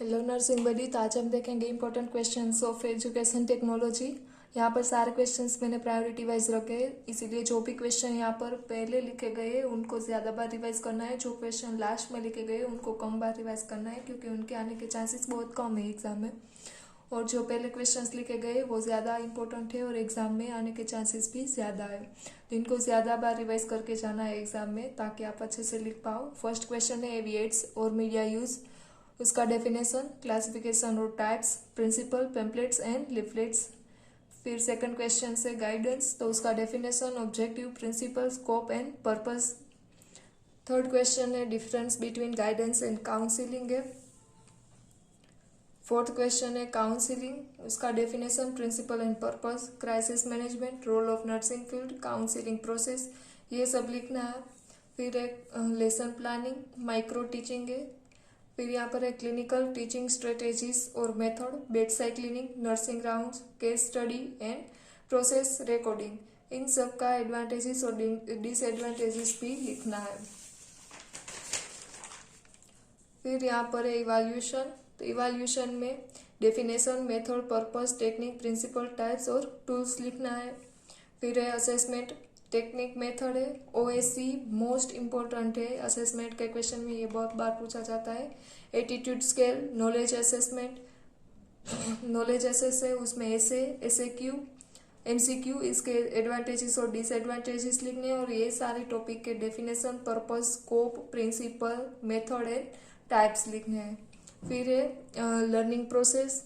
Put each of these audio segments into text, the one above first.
Hello nursing बडी। तो आज हम देखेंगे important questions of education technology. यहाँ पर सारे क्वेश्चंस मैंने प्रायोरिटी वाइज रखे हैं, इसीलिए जो भी क्वेश्चन यहाँ पर पहले लिखे गए हैं उनको ज़्यादा बार रिवाइज करना है, जो क्वेश्चन लास्ट में लिखे गए उनको कम बार रिवाइज करना है, क्योंकि उनके आने के चांसेस बहुत कम है एग्जाम में। और जो पहले क्वेश्चंस लिखे गए वो ज़्यादा इंपॉर्टेंट है और एग्जाम में आने के चांसेस भी ज़्यादा है, तो इनको ज़्यादा बार रिवाइज करके जाना है एग्जाम में, ताकि आप अच्छे से लिख पाओ। फर्स्ट क्वेश्चन है एविएट्स और मीडिया यूज़, उसका डेफिनेशन, क्लासिफिकेशन और types, principle, pamphlets and leaflets. फिर सेकंड क्वेश्चन से गाइडेंस, तो उसका definition, objective, principle, scope and purpose. Third question है difference between guidance and counselling है। फोर्थ क्वेश्चन है काउंसिलिंग, उसका definition, principle and purpose, crisis management, role of nursing field, counselling process, ये सब लिखना है। फिर एक लेसन प्लानिंग, माइक्रो टीचिंग है। फिर यहाँ पर है क्लिनिकल टीचिंग स्ट्रेटेजीज और method, bedside clinic, nursing rounds, case study and process recording. इन सब का एडवांटेजेस और डिसएडवांटेजेस भी लिखना है। फिर यहाँ पर है इवैल्यूएशन, तो इवैल्यूएशन में definition, method, purpose, technique, principle, types और टूल्स लिखना है। फिर है असेसमेंट, टेक्निक, मेथड है। ओएसी मोस्ट इम्पोर्टेंट है, असेसमेंट के क्वेश्चन में ये बहुत बार पूछा जाता है। Attitude scale, knowledge assessment, knowledge assess है, उसमें एसे क्यू, एमसीक्यू, इसके एडवांटेजेस और डिसएडवांटेजेस लिखने हैं, और ये सारे टॉपिक के definition, purpose, scope, principle, method and types लिखने हैं। फिर है लर्निंग प्रोसेस,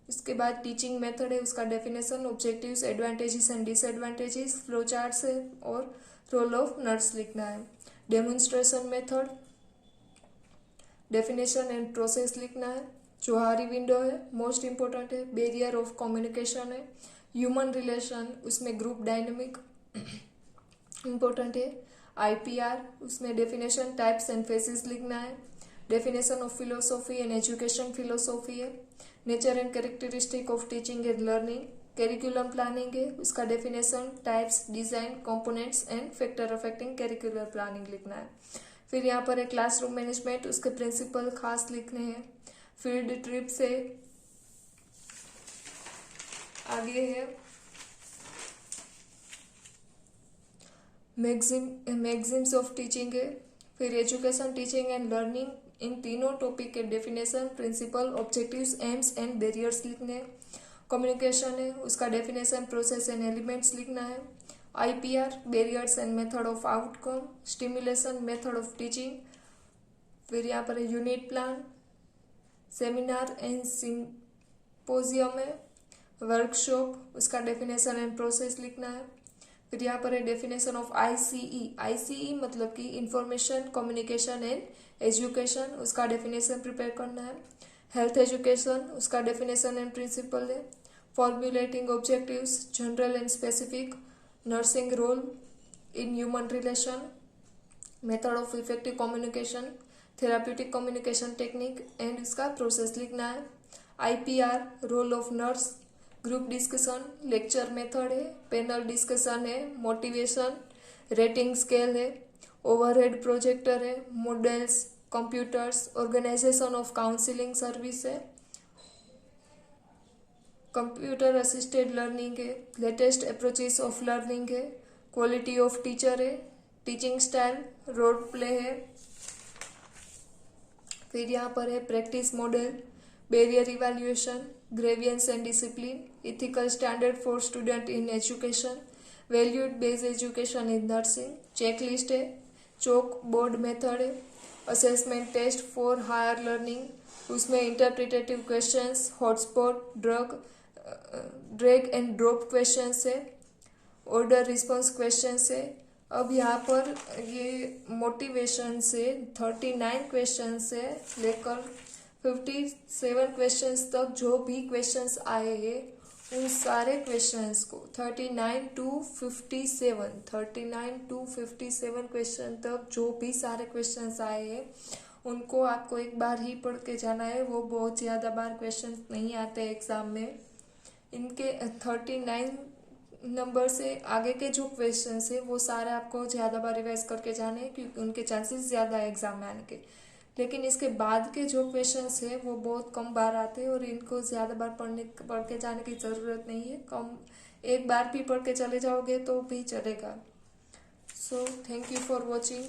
इसके बाद टीचिंग मेथड है, उसका definition, objectives, advantages and disadvantages, flow charts है और रोल ऑफ नर्स लिखना है। Demonstration method, definition and process लिखना है। जोहारी विंडो है, मोस्ट इंपॉर्टेंट है। बैरियर ऑफ कम्युनिकेशन है। ह्यूमन रिलेशन, उसमें ग्रुप डायनेमिक इंपॉर्टेंट है। आईपीआर, उसमें डेफिनेशन, टाइप्स एंड फेसेस लिखना है। Definition of philosophy and education philosophy है। Nature and characteristic of teaching and learning, curriculum planning है, उसका definition, types, design, components and factor affecting curricular planning लिखना है। फिर यहाँ पर है क्लासरूम मैनेजमेंट, उसके प्रिंसिपल खास लिखने हैं। फील्ड ट्रिप से आगे है मैगजिम्स ऑफ टीचिंग है। फिर एजुकेशन, टीचिंग एंड लर्निंग, इन तीनों टॉपिक के definition, principle, objectives, aims and barriers लिखने हैं। कम्युनिकेशन है, उसका डेफिनेशन, प्रोसेस एंड एलिमेंट्स लिखना है। IPR, barriers and method of outcome, stimulation, method of teaching. फिर यहाँ पर है unit plan, seminar and symposium है। वर्कशॉप, उसका डेफिनेशन एंड प्रोसेस लिखना है। फिर यहाँ पर है डेफिनेशन ऑफ आईसीई, आईसीई मतलब कि इंफॉर्मेशन कम्युनिकेशन एंड एजुकेशन, उसका डेफिनेशन प्रिपेयर करना है। हेल्थ एजुकेशन, उसका डेफिनेशन एंड प्रिंसिपल है। Formulating objectives, general and specific, nursing role in human relation, method of effective communication, therapeutic communication technique and उसका process लिखना है। IPR, role of nurse, group discussion, lecture method है, panel discussion है, motivation, rating scale है, overhead projector है, models, computers, organisation of counselling service है, computer assisted learning है, latest approaches of learning है, क्वालिटी ऑफ टीचर है, teaching style, role play है। फिर यहाँ पर है practice model, barrier evaluation, grievance and discipline, ethical standard for student in education, valued based education in nursing, checklist है, chalkboard method है, assessment test for higher learning, उसमें interpretative questions, hotspot, drag and drop questions है, order response questions है। अब यहाँ पर ये motivation से 39 क्वेश्चन से लेकर 57 क्वेश्चंस तक जो भी क्वेश्चंस आए हैं उन सारे क्वेश्चंस को 39 टू 57 क्वेश्चन तक जो भी सारे क्वेश्चंस आए हैं उनको आपको एक बार ही पढ़ के जाना है। वो बहुत ज़्यादा बार क्वेश्चंस नहीं आते एग्ज़ाम में। इनके 39 नंबर से आगे के जो क्वेश्चंस है वो सारे आपको ज़्यादा बार रिवाइज करके जाने हैं, क्योंकि उनके चांसेस ज़्यादा है एग्जाम में आने के। लेकिन इसके बाद के जो क्वेश्चंस है वो बहुत कम बार आते हैं और इनको ज़्यादा बार पढ़ के जाने की ज़रूरत नहीं है। कम एक बार भी पढ़ के चले जाओगे तो भी चलेगा। So thank you for watching.